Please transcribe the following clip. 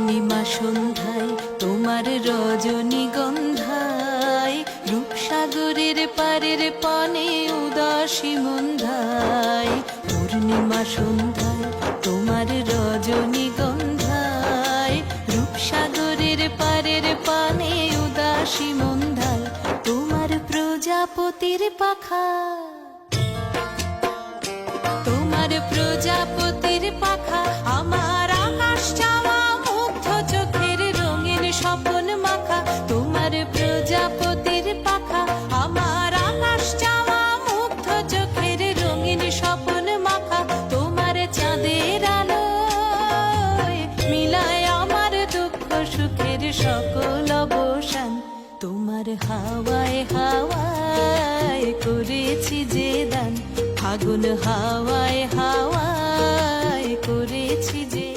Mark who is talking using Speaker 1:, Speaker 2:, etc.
Speaker 1: পূর্ণিমা সন্ধ্যায় তোমার রজনীগন্ধায় রূপসাগরের পারের পানে উদাসী মন্ধায়। পূর্ণিমা সন্ধ্যায় তোমার রজনীগন্ধায় রূপসাগরের পারের পানে উদাসী মন্ধায়। তোমার প্রজাপতির পাখা, তোমার প্রজাপতির পাখা আমার আকাশ চাওয়া মুগ্ধ চোখের রঙিন স্বপন মাখা। তোমার প্রজাপতির পাখা আমার আকাশ চাওয়া মুগ্ধ চোখের রঙিন স্বপন মাখা। তোমার চাঁদের আলোয় মিলায় আমার দুঃখ সুখের সকল অবসান। তোমার হাওয়ায় হাওয়ায় করেছি যে দান, ফাগুন হাওয়ায় হাওয়ায় করেছি যে